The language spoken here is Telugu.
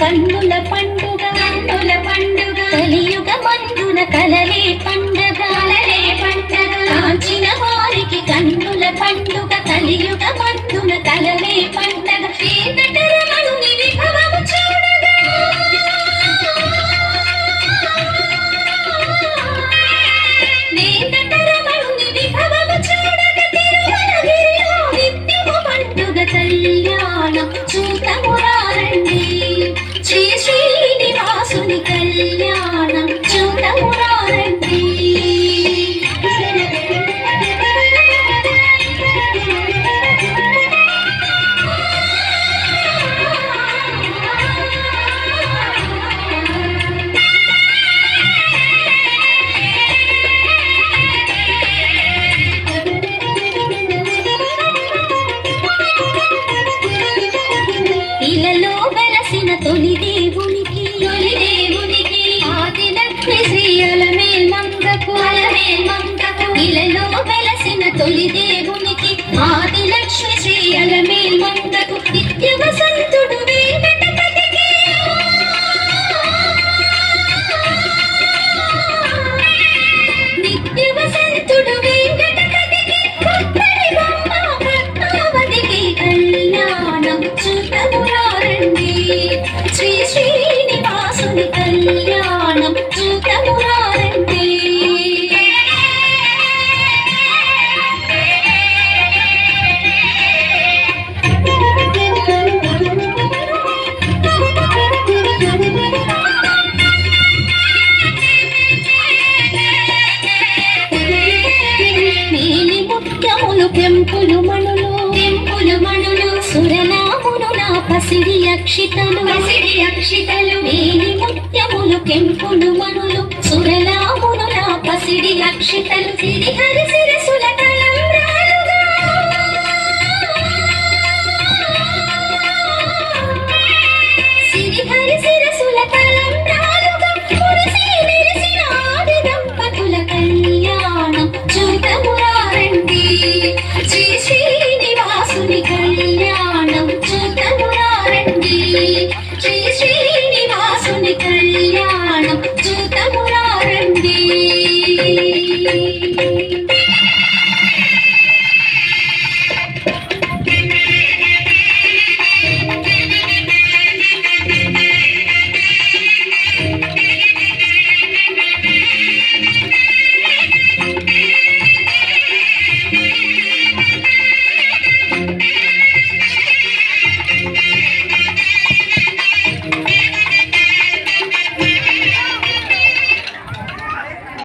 కన్నుల పండుగ కలియుగ మందున కలలే పండగ కాంచిన వారికి కన్నుల పండుగ కలియుగ మందున కలలే పండగ వెంకటరమణుని విభవము చూడగా వెంకటరమణుని విభవము చూడగా తిరుమలగిరిలో నిత్యము పండుగ కళ్యాణం చూతమురారండి శ్రీ శ్రీనివాసుని కళ్యాణం చూతమురారండి. ఇలలో వెలసిన తొలి దేవునికి ఆదిలక్ష్మి శ్రీ అలమేల్ మంగకు ఇలలో వెలసిన తొలి దేవునికి ఆదిలక్ష్మి శ్రీ అలమేల్ మంగకు నిత్య వసంతుడు వెంకటపతికి నిత్య వసంతుడు వెంకటపతికి పుత్తడి బొమ్మ పద్మావతికి కళ్యాణం చూతమురారండి శ్రీ శ్రీనివాసుని కళ్యాణం చూతమురారండి. మేలి ముత్యములు పెంపులు మణులు సురనాములు నా పసిడి అక్షితలు మేలి ముత్యములు కెంపులు మణులు సురనాములు నా పసిడి అక్షితలు సిరి హరి